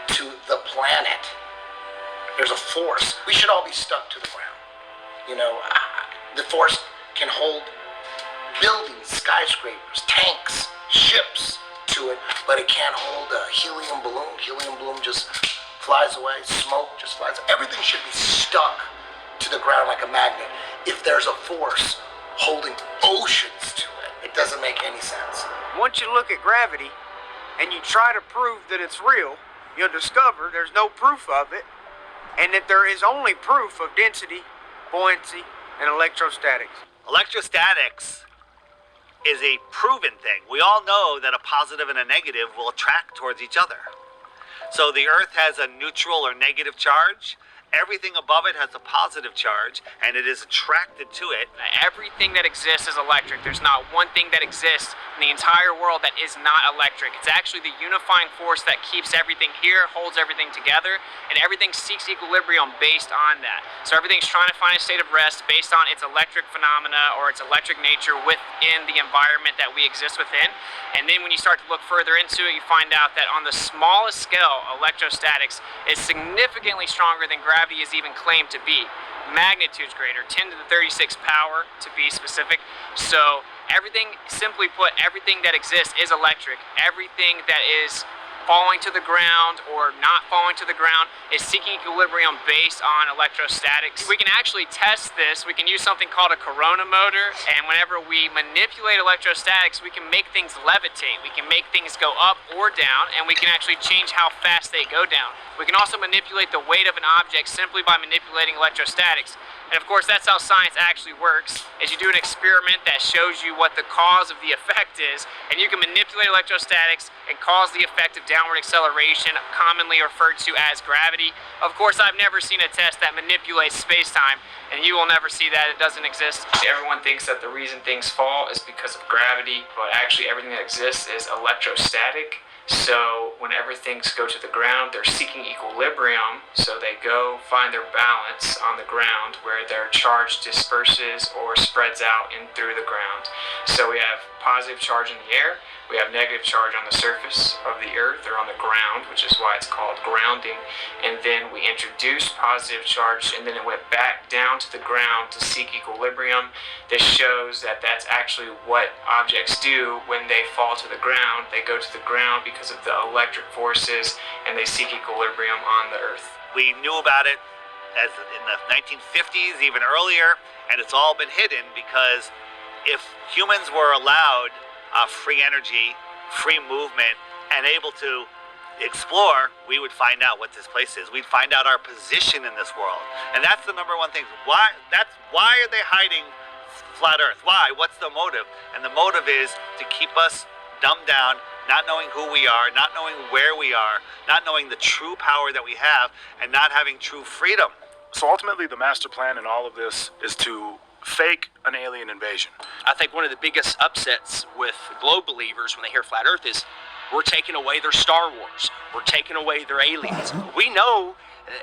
to the planet, there's a force. We should all be stuck to the ground. You know, the force can hold buildings, skyscrapers, tanks, ships to it, but it can't hold a helium balloon. Helium balloon just flies away, smoke just flies. Everything should be stuck to the ground like a magnet. If there's a force holding oceans to it, it doesn't make any sense. Once you look at gravity and you try to prove that it's real, you'll discover there's no proof of it, and that there is only proof of density, buoyancy, and electrostatics. Electrostatics is a proven thing. We all know that a positive and a negative will attract towards each other. So the Earth has a neutral or negative charge. Everything above it has a positive charge, and it is attracted to it. Everything that exists is electric. There's not one thing that exists in the entire world that is not electric. It's actually the unifying force that keeps everything here, holds everything together, and everything seeks equilibrium based on that. So everything's trying to find a state of rest based on its electric phenomena or its electric nature within the environment that we exist within. And then when you start to look further into it, you find out that on the smallest scale, electrostatics is significantly stronger than gravity is even claimed to be. Magnitude's greater, 10 to the 36 power to be specific. So everything, simply put, everything that exists is electric. Everything that is falling to the ground or not falling to the ground is seeking equilibrium based on electrostatics. We can actually test this. We can use something called a corona motor, and whenever we manipulate electrostatics, we can make things levitate. We can make things go up or down, and we can actually change how fast they go down. We can also manipulate the weight of an object simply by manipulating electrostatics. And of course, that's how science actually works, is you do an experiment that shows you what the cause of the effect is, and you can manipulate electrostatics and cause the effect of downward acceleration, commonly referred to as gravity. Of course, I've never seen a test that manipulates space-time, and you will never see that. It doesn't exist. Everyone thinks that the reason things fall is because of gravity, but actually everything that exists is electrostatic. So whenever things go to the ground, they're seeking equilibrium, so they go find their balance on the ground where their charge disperses or spreads out in through the ground. So we have positive charge in the air, we have negative charge on the surface of the earth or on the ground, which is why it's called grounding. And then we introduced positive charge, and then it went back down to the ground to seek equilibrium. This shows that that's actually what objects do when they fall to the ground. They go to the ground because of the electric forces, and they seek equilibrium on the earth. We knew about it as in the 1950s, even earlier, and it's all been hidden because if humans were allowed free energy, free movement, and able to explore, we would find out what this place is. We'd find out our position in this world. And that's the number one thing. Why are they hiding flat Earth? Why? What's the motive? And the motive is to keep us dumbed down, not knowing who we are, not knowing where we are, not knowing the true power that we have, and not having true freedom. So ultimately, the master plan in all of this is to fake an alien invasion. I think one of the biggest upsets with globe believers when they hear flat Earth is we're taking away their Star Wars. We're taking away their aliens. We know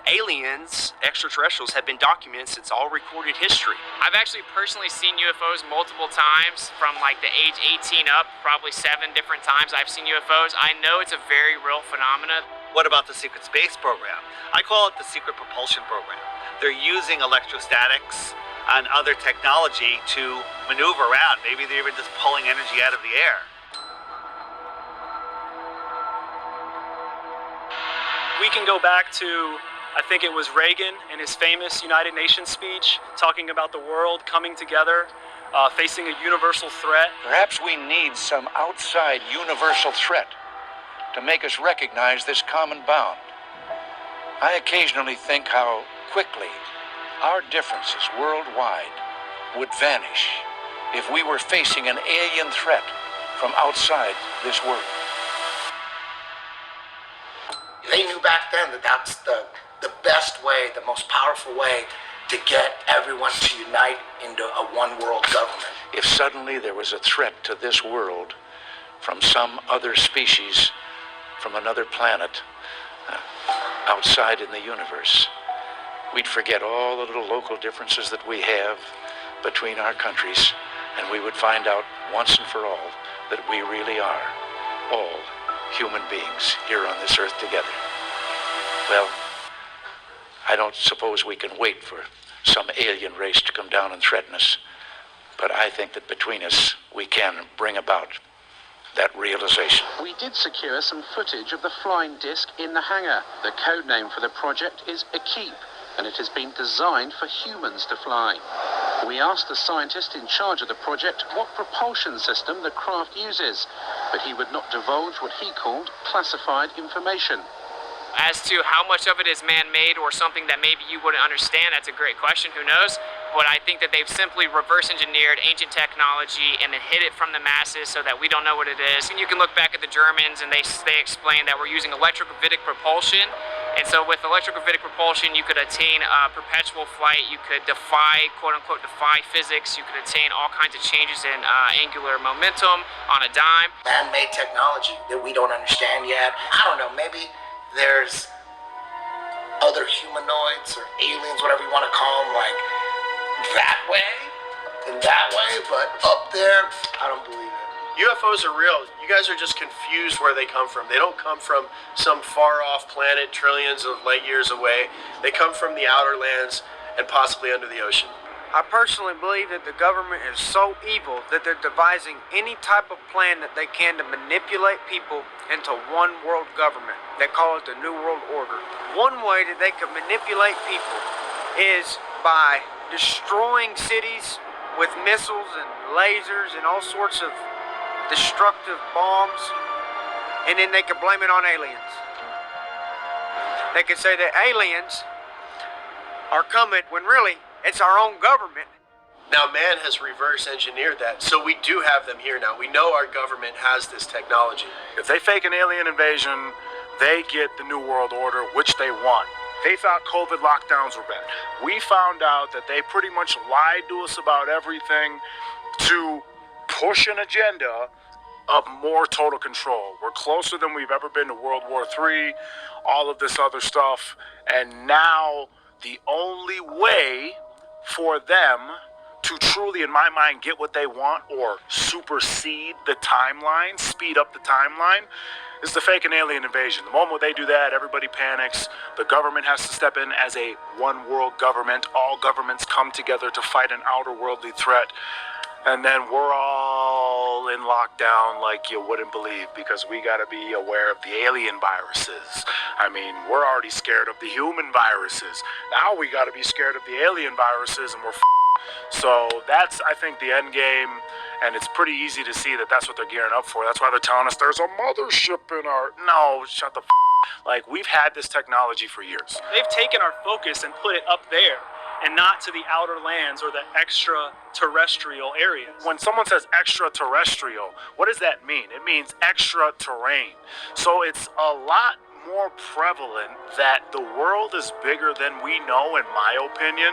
aliens, extraterrestrials, have been documented since all recorded history. I've actually personally seen UFOs multiple times from like the age 18 up, probably 7 different times I've seen UFOs. I know it's a very real phenomenon. What about the secret space program? I call it the secret propulsion program. They're using electrostatics and other technology to maneuver around. Maybe they're even just pulling energy out of the air. We can go back to, I think it was Reagan in his famous United Nations speech, talking about the world coming together, facing a universal threat. Perhaps we need some outside universal threat to make us recognize this common bound. I occasionally think how quickly our differences worldwide would vanish if we were facing an alien threat from outside this world. They knew back then that that's the best way, the most powerful way to get everyone to unite into a one world government. If suddenly there was a threat to this world from some other species, from another planet, outside in the universe, we'd forget all the little local differences that we have between our countries, and we would find out once and for all that we really are all human beings here on this earth together. Well, I don't suppose we can wait for some alien race to come down and threaten us, but I think that between us we can bring about that realization. We did secure some footage of the flying disc in the hangar. The code name for the project is Equipe, and it has been designed for humans to fly. We asked the scientist in charge of the project what propulsion system the craft uses, but he would not divulge what he called classified information. As to how much of it is man-made or something that maybe you wouldn't understand, that's a great question, who knows? But I think that they've simply reverse engineered ancient technology and then hid it from the masses so that we don't know what it is. And you can look back at the Germans and they explain that we're using electrogravitic propulsion. And so with electrogravitic propulsion, you could attain perpetual flight, you could defy, quote unquote, defy physics, you could attain all kinds of changes in angular momentum on a dime. Man-made technology that we don't understand yet. I don't know, maybe there's other humanoids or aliens, whatever you want to call them, like that way and that way, but up there, I don't believe it. UFOs are real. You guys are just confused where they come from. They don't come from some far-off planet trillions of light years away. They come from the outer lands and possibly under the ocean. I personally believe that the government is so evil that they're devising any type of plan that they can to manipulate people into one world government. They call it the New World Order. One way that they can manipulate people is by destroying cities with missiles and lasers and all sorts of destructive bombs, and then they can blame it on aliens. They can say that aliens are coming when really it's our own government. Now, man has reverse engineered that, so we do have them here now. We know our government has this technology. If they fake an alien invasion, they get the New World Order, which they want. They thought COVID lockdowns were bad. We found out that they pretty much lied to us about everything to push an agenda of more total control. We're closer than we've ever been to World War III, all of this other stuff, and now the only way for them to truly, in my mind, get what they want or supersede the timeline, speed up the timeline, is the fake and alien invasion. The moment they do that, everybody panics. The government has to step in as a one world government. All governments come together to fight an outer worldly threat. And then we're all in lockdown like you wouldn't believe, because we got to be aware of the alien viruses. I mean, we're already scared of the human viruses. Now we got to be scared of the alien viruses, and we're so that's, I think, the end game, and it's pretty easy to see that that's what they're gearing up for. That's why they're telling us there's a mothership in our... No, shut the Like, we've had this technology for years. They've taken our focus and put it up there and not to the outer lands or the extraterrestrial areas. When someone says extraterrestrial, what does that mean? It means extra terrain. So it's a lot more prevalent that the world is bigger than we know, in my opinion,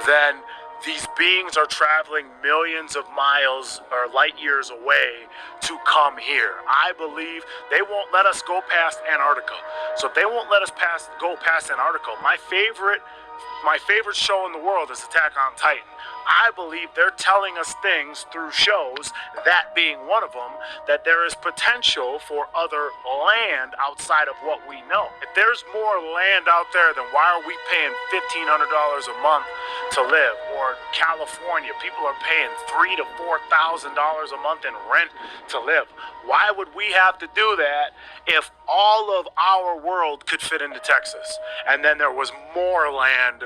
than these beings are traveling millions of miles or light years away to come here. I believe they won't let us go past Antarctica. So if they won't let us go past Antarctica, my favorite show in the world is Attack on Titan. I believe they're telling us things through shows, that being one of them, that there is potential for other land outside of what we know. If there's more land out there, then why are we paying $1,500 a month to live? Or California, people are paying $3,000 to $4,000 a month in rent to live. Why would we have to do that if all of our world could fit into Texas? And then there was more land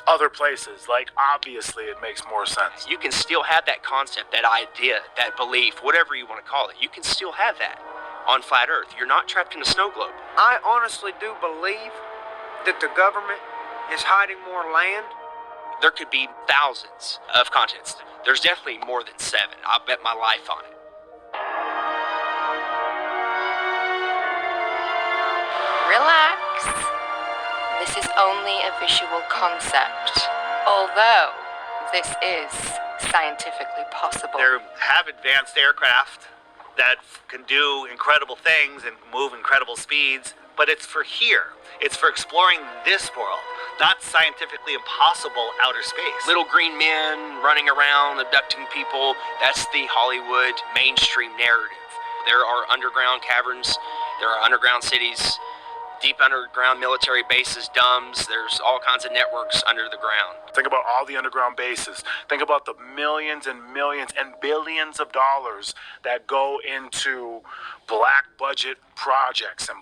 other places. Like, obviously it makes more sense. You can still have that concept, that idea, that belief, whatever you want to call it. You can still have that on flat Earth. You're not trapped in a snow globe. I honestly do believe that the government is hiding more land. There could be thousands of continents. There's definitely more than 7. I'll bet my life on it. Relax. This is only a visual concept, although this is scientifically possible. They have advanced aircraft that can do incredible things and move incredible speeds, but it's for here. It's for exploring this world, not scientifically impossible outer space. Little green men running around, abducting people. That's the Hollywood mainstream narrative. There are underground caverns. There are underground cities. Deep underground military bases, DUMBs, there's all kinds of networks under the ground. Think about all the underground bases. Think about the millions and millions and billions of dollars that go into black budget projects and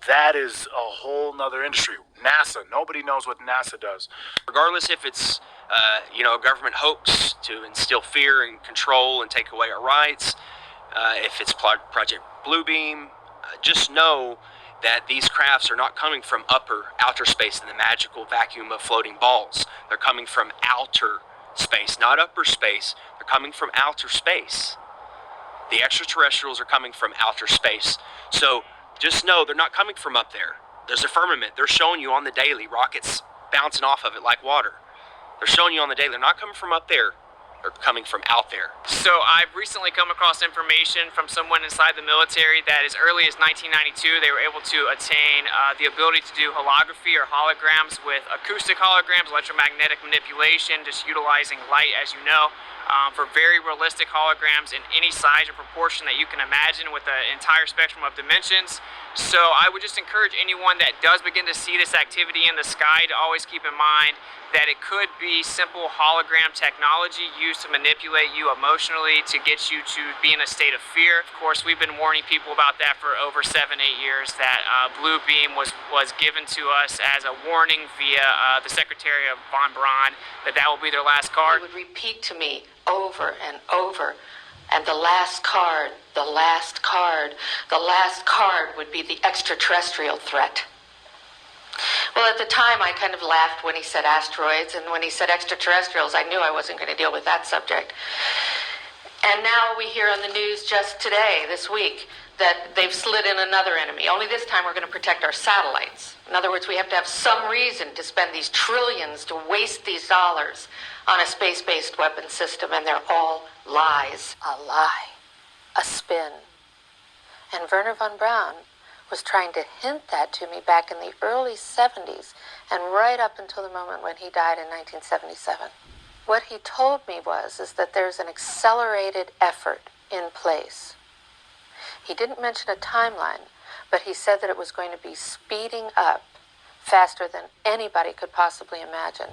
that is a whole nother industry. NASA, nobody knows what NASA does. Regardless if it's a government hoax to instill fear and control and take away our rights, if it's Project Bluebeam, just know that these crafts are not coming from outer space in the magical vacuum of floating balls. They're coming from outer space, not upper space. They're coming from outer space. The extraterrestrials are coming from outer space. So just know they're not coming from up there. There's a firmament. They're showing you on the daily, rockets bouncing off of it like water. They're showing you on the daily. They're not coming from up there. They're coming from out there. So I've recently come across information from someone inside the military that as early as 1992 they were able to attain the ability to do holography or holograms with acoustic holograms, electromagnetic manipulation, just utilizing light, as you know, for very realistic holograms in any size or proportion that you can imagine with the entire spectrum of dimensions. So I would just encourage anyone that does begin to see this activity in the sky to always keep in mind that it could be simple hologram technology used to manipulate you emotionally to get you to be in a state of fear. Of course, we've been warning people about that for over 7-8 years, that Blue Beam was given to us as a warning via the Secretary of Von Braun, that will be their last card. They would repeat to me over and over, and the last card, the last card, the last card would be the extraterrestrial threat. Well, at the time, I kind of laughed when he said asteroids, and when he said extraterrestrials, I knew I wasn't going to deal with that subject. And now we hear on the news just today, this week, that they've slid in another enemy. Only this time we're going to protect our satellites. In other words, we have to have some reason to spend these trillions, to waste these dollars on a space-based weapon system, and they're all lies. A lie. A spin. And Werner von Braun was trying to hint that to me back in the early 70s and right up until the moment when he died in 1977. What he told me is that there's an accelerated effort in place. He didn't mention a timeline, but he said that it was going to be speeding up faster than anybody could possibly imagine,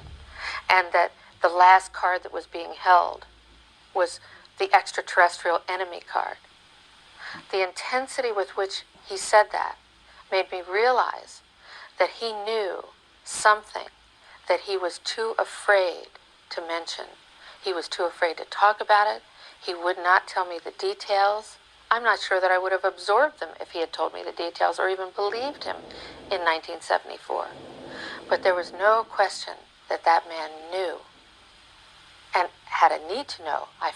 and that the last card that was being held was the extraterrestrial enemy card. The intensity with which he said that made me realize that he knew something that he was too afraid to mention. He was too afraid to talk about it. He would not tell me the details. I'm not sure that I would have absorbed them if he had told me the details or even believed him in 1974. But there was no question that that man knew and had a need to know. I